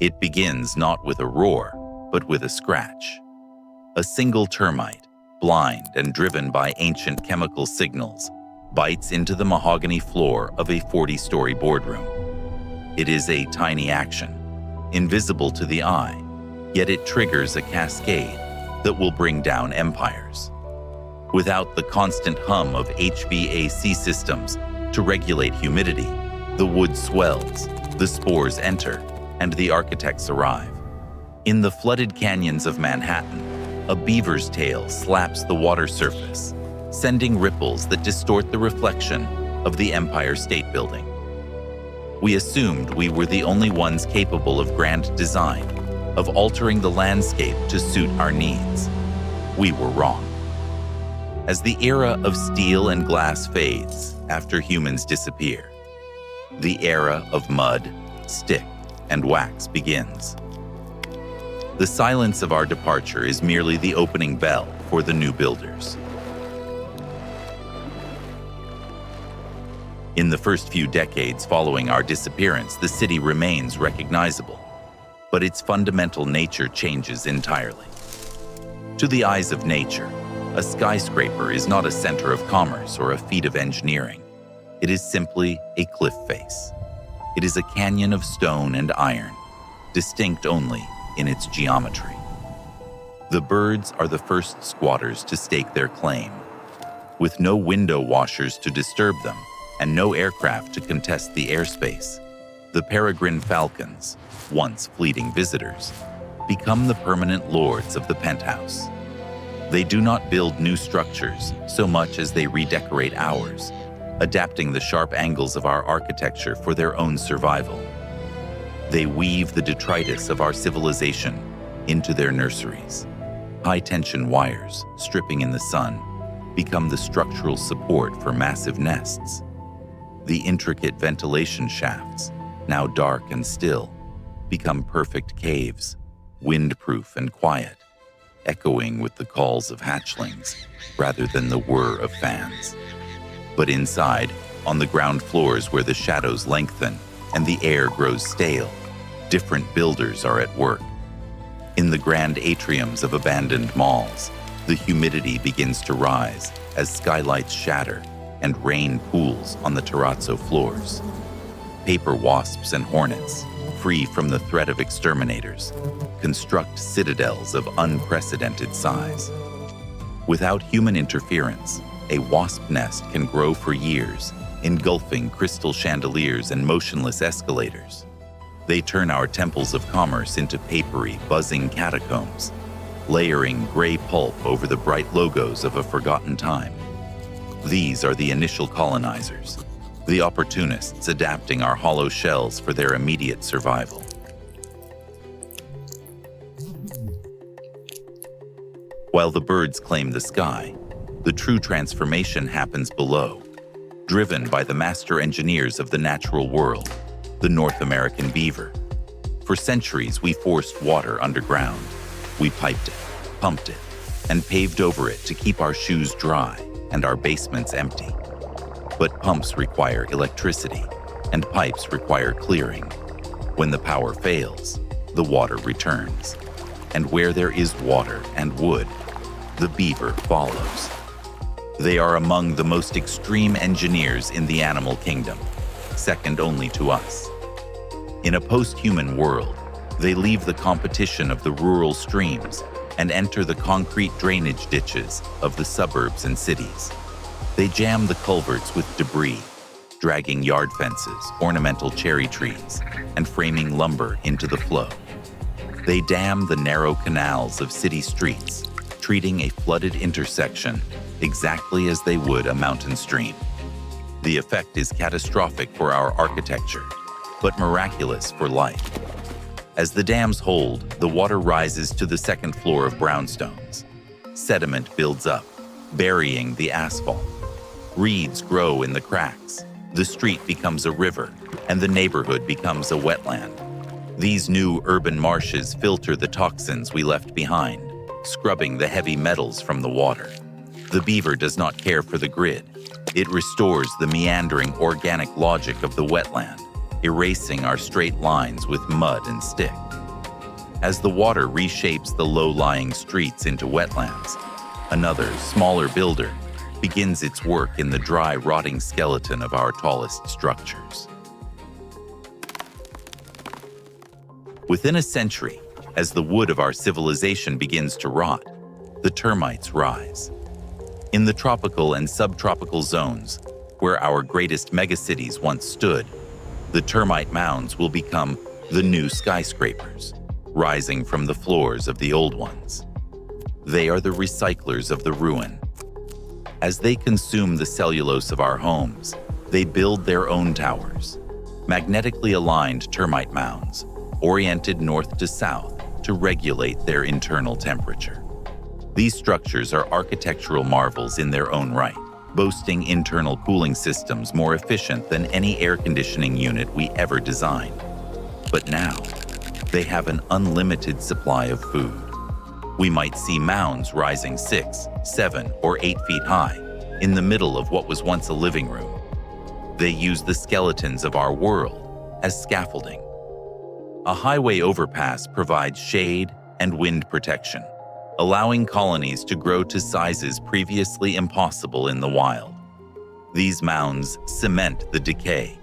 It begins not with a roar, but with a scratch. A single termite, blind and driven by ancient chemical signals, bites into the mahogany floor of a 40-story boardroom. It is a tiny action, invisible to the eye, yet it triggers a cascade that will bring down empires. Without the constant hum of HVAC systems to regulate humidity, the wood swells, the spores enter, and the architects arrive. In the flooded canyons of Manhattan, a beaver's tail slaps the water surface, sending ripples that distort the reflection of the Empire State Building. We assumed we were the only ones capable of grand design, of altering the landscape to suit our needs. We were wrong. As the era of steel and glass fades after humans disappear, the era of mud, stick, and wax begins. The silence of our departure is merely the opening bell for the new builders. In the first few decades following our disappearance, the city remains recognizable, but its fundamental nature changes entirely. To the eyes of nature, a skyscraper is not a center of commerce or a feat of engineering. It is simply a cliff face. It is a canyon of stone and iron, distinct only in its geometry. The birds are the first squatters to stake their claim. With no window washers to disturb them and no aircraft to contest the airspace, the peregrine falcons, once fleeting visitors, become the permanent lords of the penthouse. They do not build new structures so much as they redecorate ours, adapting the sharp angles of our architecture for their own survival. They weave the detritus of our civilization into their nurseries. High-tension wires, stripping in the sun, become the structural support for massive nests. The intricate ventilation shafts, now dark and still, become perfect caves, windproof and quiet, echoing with the calls of hatchlings rather than the whir of fans. But inside, on the ground floors where the shadows lengthen and the air grows stale, different builders are at work. In the grand atriums of abandoned malls, the humidity begins to rise as skylights shatter and rain pools on the terrazzo floors. Paper wasps and hornets, free from the threat of exterminators, construct citadels of unprecedented size. Without human interference, a wasp nest can grow for years, engulfing crystal chandeliers and motionless escalators. They turn our temples of commerce into papery, buzzing catacombs, layering gray pulp over the bright logos of a forgotten time. These are the initial colonizers, the opportunists adapting our hollow shells for their immediate survival. While the birds claim the sky, the true transformation happens below, driven by the master engineers of the natural world, the North American beaver. For centuries, we forced water underground. We piped it, pumped it, and paved over it to keep our shoes dry and our basements empty. But pumps require electricity, and pipes require clearing. When the power fails, the water returns. And where there is water and wood, the beaver follows. They are among the most extreme engineers in the animal kingdom, second only to us. In a post-human world, they leave the competition of the rural streams and enter the concrete drainage ditches of the suburbs and cities. They jam the culverts with debris, dragging yard fences, ornamental cherry trees, and framing lumber into the flow. They dam the narrow canals of city streets, treating a flooded intersection exactly as they would a mountain stream. The effect is catastrophic for our architecture, but miraculous for life. As the dams hold, the water rises to the second floor of brownstones. Sediment builds up, burying the asphalt. Reeds grow in the cracks. The street becomes a river, and the neighborhood becomes a wetland. These new urban marshes filter the toxins we left behind, scrubbing the heavy metals from the water. The beaver does not care for the grid. It restores the meandering organic logic of the wetland, erasing our straight lines with mud and stick. As the water reshapes the low-lying streets into wetlands, another, smaller builder begins its work in the dry, rotting skeleton of our tallest structures. Within a century, as the wood of our civilization begins to rot, the termites rise. In the tropical and subtropical zones, where our greatest megacities once stood, the termite mounds will become the new skyscrapers, rising from the floors of the old ones. They are the recyclers of the ruin. As they consume the cellulose of our homes, they build their own towers, magnetically aligned termite mounds, oriented north to south to regulate their internal temperature. These structures are architectural marvels in their own right, boasting internal cooling systems more efficient than any air conditioning unit we ever designed. But now, they have an unlimited supply of food. We might see mounds rising 6, 7, or 8 feet high in the middle of what was once a living room. They use the skeletons of our world as scaffolding. A highway overpass provides shade and wind protection, allowing colonies to grow to sizes previously impossible in the wild. These mounds cement the decay,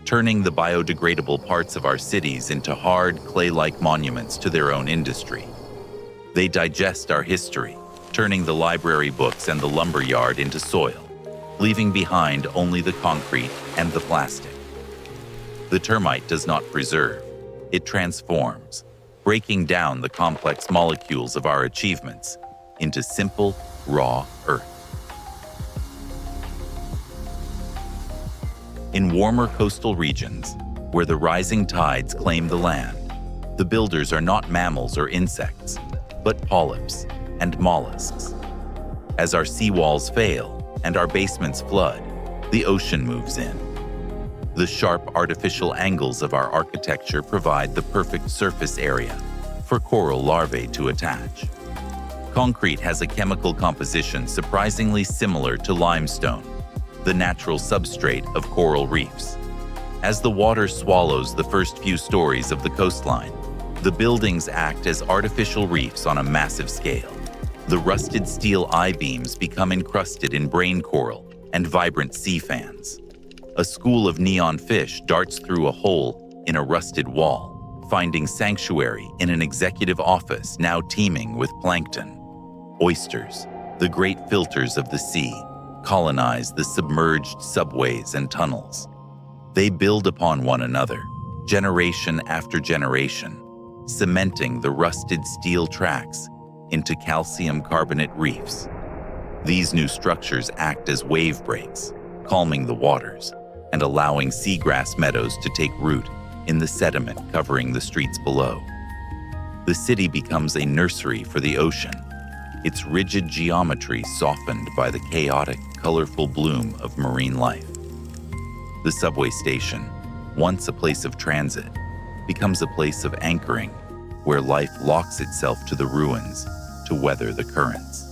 turning the biodegradable parts of our cities into hard, clay-like monuments to their own industry. They digest our history, turning the library books and the lumber yard into soil, leaving behind only the concrete and the plastic. The termite does not preserve, it transforms, breaking down the complex molecules of our achievements into simple, raw earth. In warmer coastal regions, where the rising tides claim the land, the builders are not mammals or insects, but polyps and mollusks. As our seawalls fail and our basements flood, the ocean moves in. The sharp artificial angles of our architecture provide the perfect surface area for coral larvae to attach. Concrete has a chemical composition surprisingly similar to limestone, the natural substrate of coral reefs. As the water swallows the first few stories of the coastline, the buildings act as artificial reefs on a massive scale. The rusted steel I-beams become encrusted in brain coral and vibrant sea fans. A school of neon fish darts through a hole in a rusted wall, finding sanctuary in an executive office now teeming with plankton. Oysters, the great filters of the sea, colonize the submerged subways and tunnels. They build upon one another, generation after generation, cementing the rusted steel tracks into calcium carbonate reefs. These new structures act as wave breaks, calming the waters and allowing seagrass meadows to take root in the sediment covering the streets below. The city becomes a nursery for the ocean, its rigid geometry softened by the chaotic, colorful bloom of marine life. The subway station, once a place of transit, becomes a place of anchoring, where life locks itself to the ruins to weather the currents.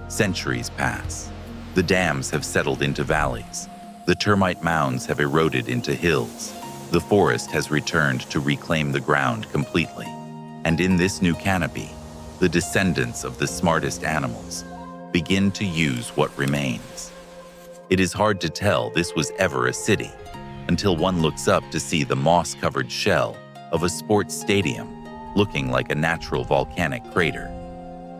Centuries pass. The dams have settled into valleys. The termite mounds have eroded into hills. The forest has returned to reclaim the ground completely. And in this new canopy, the descendants of the smartest animals begin to use what remains. It is hard to tell this was ever a city until one looks up to see the moss-covered shell of a sports stadium looking like a natural volcanic crater.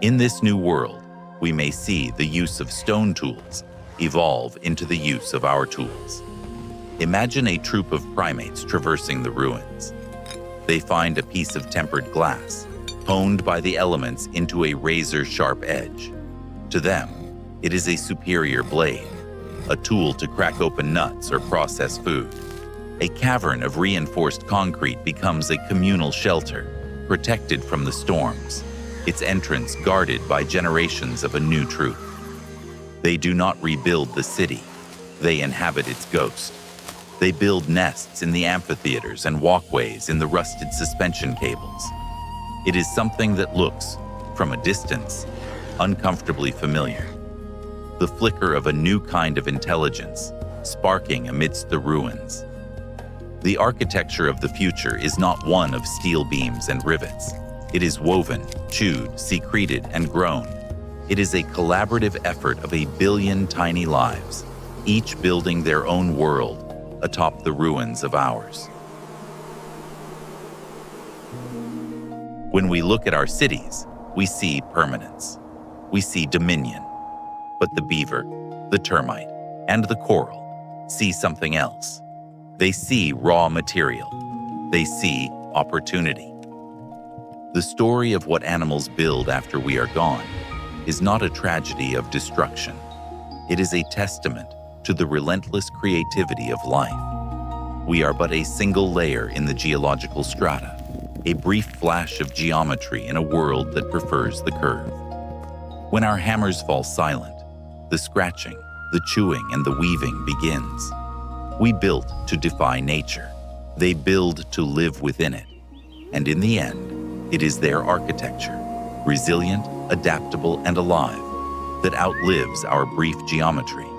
In this new world, we may see the use of stone tools evolve into the use of our tools. Imagine a troop of primates traversing the ruins. They find a piece of tempered glass, honed by the elements into a razor-sharp edge. To them, it is a superior blade, a tool to crack open nuts or process food. A cavern of reinforced concrete becomes a communal shelter, protected from the storms, its entrance guarded by generations of a new truth. They do not rebuild the city, they inhabit its ghost. They build nests in the amphitheaters and walkways in the rusted suspension cables. It is something that looks, from a distance, uncomfortably familiar. The flicker of a new kind of intelligence, sparking amidst the ruins. The architecture of the future is not one of steel beams and rivets. It is woven, chewed, secreted, and grown. It is a collaborative effort of a billion tiny lives, each building their own world atop the ruins of ours. When we look at our cities, we see permanence. We see dominion. But the beaver, the termite, and the coral see something else. They see raw material. They see opportunity. The story of what animals build after we are gone is not a tragedy of destruction. It is a testament to the relentless creativity of life. We are but a single layer in the geological strata, a brief flash of geometry in a world that prefers the curve. When our hammers fall silent, the scratching, the chewing, and the weaving begins. We built to defy nature. They build to live within it. And in the end, it is their architecture, resilient, adaptable, and alive, that outlives our brief geometry.